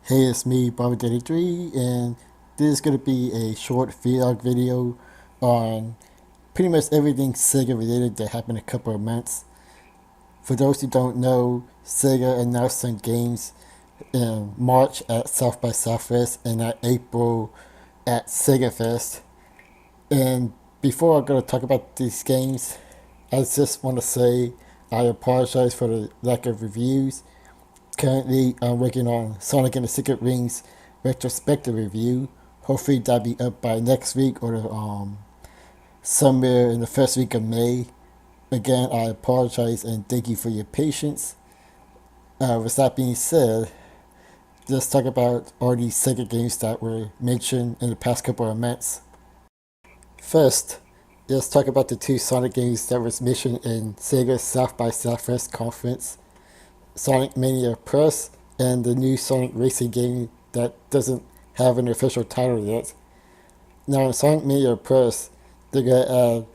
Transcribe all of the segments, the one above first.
Hey, it's me, Bobbert, and this is going to be a short vlog video on pretty much everything Sega related that happened a couple of months. For those who don't know, Sega announced some games in March at South by Southwest and at April at Sega Fest. And before I'm going to talk about these games, I just want to say I apologize for the lack of reviews. Currently, I'm working on Sonic and the Secret Rings retrospective review. Hopefully, that'll be up by next week or somewhere in the first week of May. Again, I apologize and thank you for your patience. With that being said, let's talk about all these Sega games that were mentioned in the past couple of months. First, let's talk about the two Sonic games that was mentioned in Sega's South by Southwest conference. Sonic Mania Plus and the new Sonic racing game that doesn't have an official title yet. Now in Sonic Mania Plus, they're going to add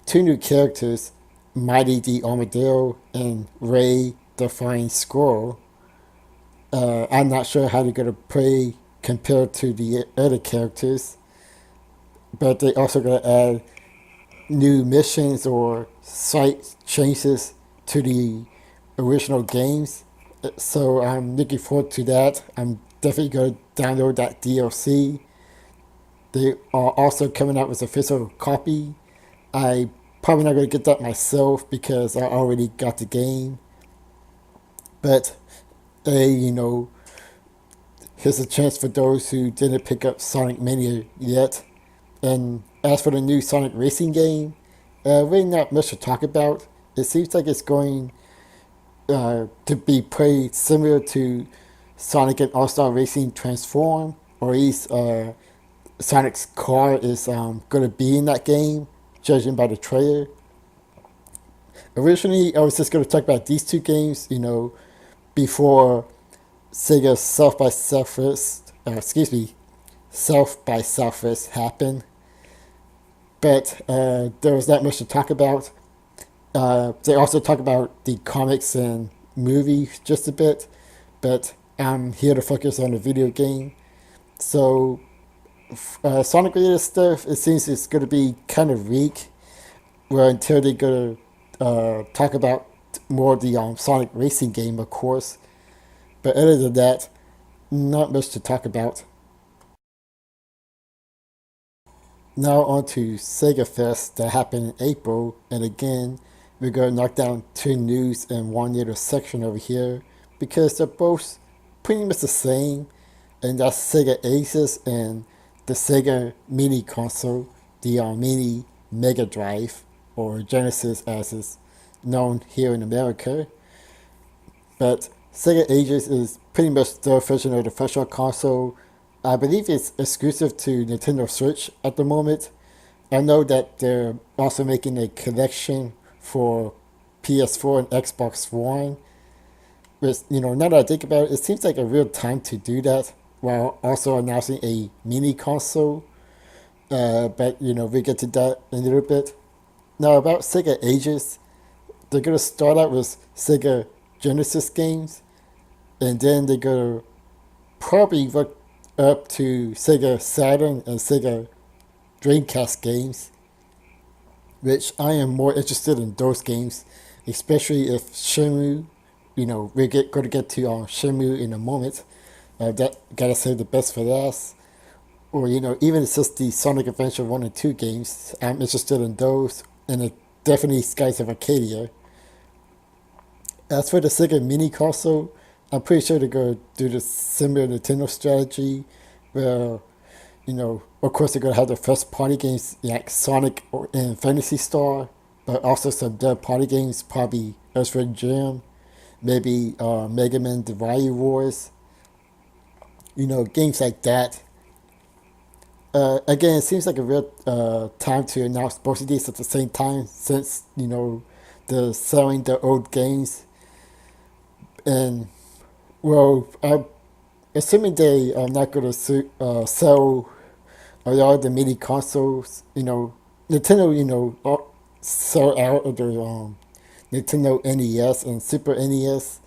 two new characters, Mighty the Armadillo and Ray the Flying Squirrel. I'm not sure how they're going to play compared to the other characters, but they also going to add new missions or slight changes to the original games. So I'm looking forward to that. I'm definitely going to download that DLC. They are also coming out with a physical copy. I probably not going to get that myself because I already got the game. But here's a chance for those who didn't pick up Sonic Mania yet. And as for the new Sonic racing game, really not much to talk about. It seems like it's going to be played similar to Sonic and All-Star Racing Transform, or at least Sonic's car is going to be in that game, judging by the trailer. Originally, I was just going to talk about these two games, before Sega South by Southwest happened. But there was not much to talk about. They also talk about the comics and movies just a bit, but I'm here to focus on the video game. So, Sonic related stuff, it seems it's going to be kind of weak, where until they're going to talk about more of the Sonic racing game, of course. But other than that, not much to talk about. Now on to Sega Fest that happened in April, and again, we're going to knock down two news in one little section over here because they're both pretty much the same, and that's Sega Aces and the Sega Mini Console, the Mini Mega Drive, or Genesis as it's known here in America. But Sega Ages is pretty much the version of the virtual console. I believe it's exclusive to Nintendo Switch at the moment. I know that they're also making a collection for PS4 and Xbox One. Which, now that I think about it, it seems like a real time to do that while also announcing a mini console. But, we get to that in a little bit. Now, about Sega Ages, they're going to start out with Sega Genesis games, and then they're going to probably work up to Sega Saturn and Sega Dreamcast games, which I am more interested in those games, especially if Shenmue, we're going to get to Shenmue in a moment. That gotta save the best for last. Or, even if it's just the Sonic Adventure 1 and 2 games, I'm interested in those, and definitely Skies of Arcadia. As for the Sega Mini Console, I'm pretty sure they're going to do the similar Nintendo strategy where, of course they're going to have the first party games like Sonic and Fantasy Star, but also some third party games, probably Earthworm Jim, maybe Mega Man The Value Wars, games like that. Again, it seems like a real time to announce both of these at the same time since, they're selling the old games. And, well, I'm assuming they are not going to sell a lot of the mini consoles. Nintendo, sell out of their Nintendo NES and Super NES,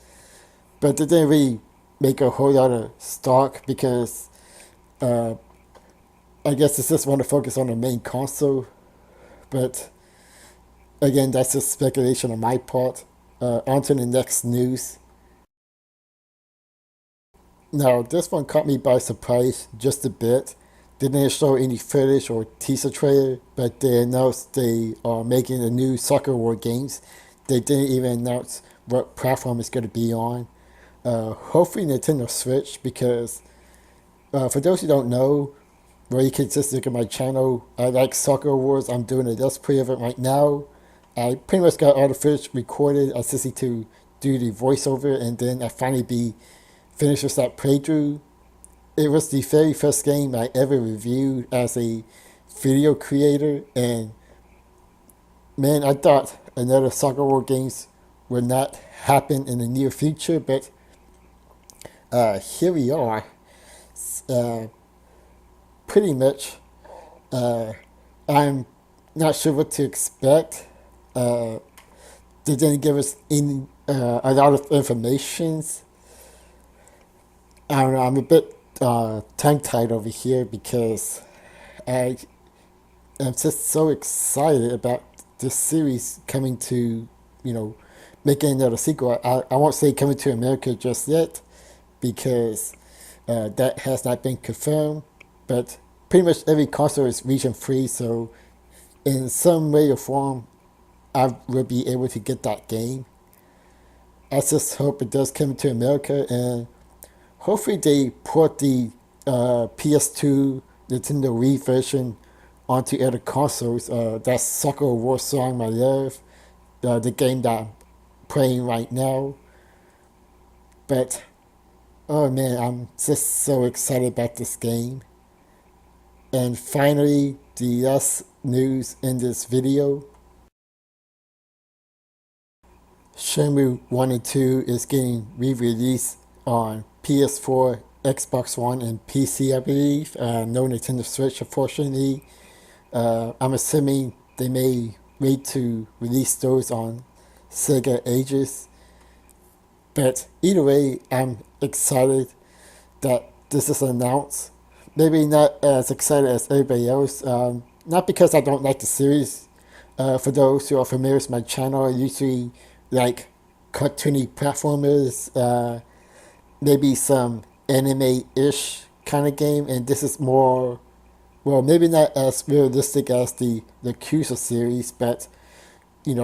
but they didn't really make a whole lot of stock because uh, I guess it's just want to focus on the main console. But again, that's just speculation on my part. On to the next news. Now, this one caught me by surprise just a bit. They didn't show any footage or teaser trailer, but they announced they are making a new Soccer War games. They didn't even announce what platform it's going to be on. Hopefully Nintendo Switch, because for those who don't know, where you can just look at my channel, I like Soccer Wars. I'm doing a let's play of it right now. I pretty much got all the footage recorded. I just need to do the voiceover, and then I finally be finished with that playthrough. It was the very first game I ever reviewed as a video creator, and man, I thought another Soccer War games would not happen in the near future, but here we are. Uh, Pretty much, I'm not sure what to expect. Uh, they didn't give us any a lot of information. I don't know. I'm a bit tongue-tied over here because I am just so excited about this series coming to, making another sequel. I won't say coming to America just yet because that has not been confirmed. But pretty much every console is region free, so in some way or form, I will be able to get that game. I just hope it does come to America, and hopefully they port the PS2 Nintendo Wii version onto other consoles. That's Soccer War Song My Love, the game that I'm playing right now. But oh man, I'm just so excited about this game. And finally, the last news in this video. Shenmue 1 and 2 is getting re-released on PS4, Xbox One, and PC, I believe. No Nintendo Switch, unfortunately. I'm assuming they may wait to release those on Sega Ages. But either way, I'm excited that this is announced. Maybe not as excited as everybody else. Not because I don't like the series. For those who are familiar with my channel, I usually like cartoony platformers, maybe some anime-ish kind of game, and this is more, well, maybe not as realistic as the Yakuza series, but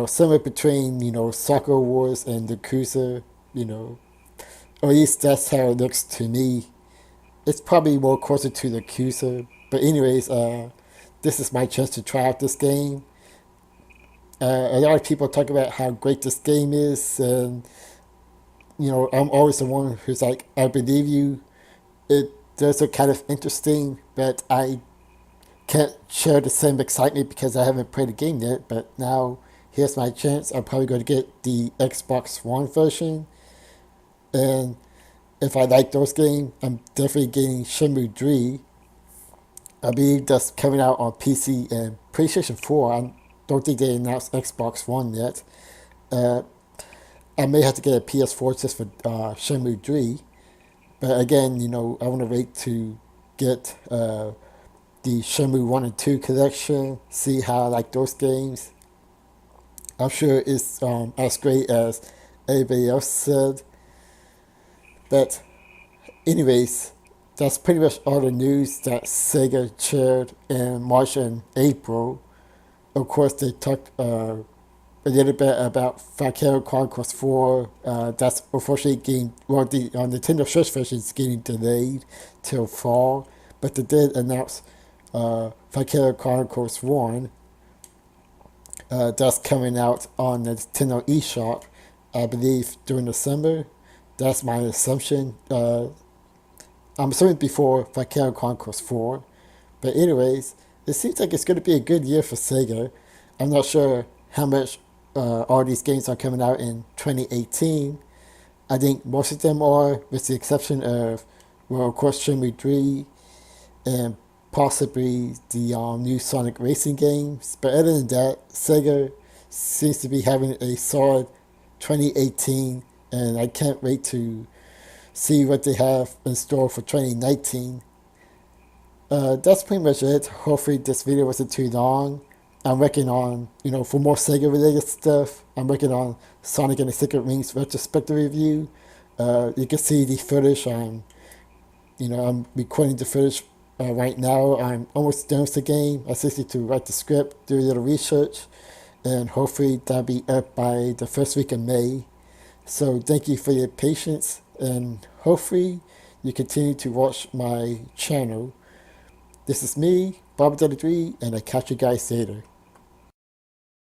somewhere between Soccer Wars and the Yakuza, or at least that's how it looks to me. It's probably more closer to the Yakuza, but anyways, this is my chance to try out this game. A lot of people talk about how great this game is, and I'm always the one who's like, I believe you. It does look kind of interesting, but I can't share the same excitement because I haven't played the game yet. But now here's my chance. I'm probably going to get the Xbox One version, and if I like those games, I'm definitely getting Shenmue 3. I believe that's coming out on PC and PlayStation 4. I don't think they announced Xbox One yet. I may have to get a PS4 just for Shenmue 3. But again, I want to wait to get the Shenmue 1 and 2 collection, see how I like those games. I'm sure it's as great as everybody else said. But anyways, that's pretty much all the news that Sega shared in March and April. Of course, they talked a little bit about Valkyria Chronicles 4. That's unfortunately getting, well, the Nintendo Switch version is getting delayed till fall. But they did announce Valkyria Chronicles 1. That's coming out on the Nintendo eShop, I believe, during the summer. That's my assumption. I'm assuming before Valkyria Chronicles 4. But anyways, it seems like it's going to be a good year for Sega. I'm not sure how much all these games are coming out in 2018. I think most of them are, with the exception of, well, of course, Shenmue 3 and possibly the new Sonic Racing games. But other than that, Sega seems to be having a solid 2018, and I can't wait to see what they have in store for 2019. That's pretty much it. Hopefully this video wasn't too long. I'm working on, for more Sega related stuff. I'm working on Sonic and the Secret Rings retrospective review. You can see the footage. I'm recording the footage right now. I'm almost done with the game. I just need to write the script, do a little research, and hopefully that'll be up by the first week of May. So thank you for your patience, and hopefully you continue to watch my channel. This is me, Bobbert, and I'll catch you guys later.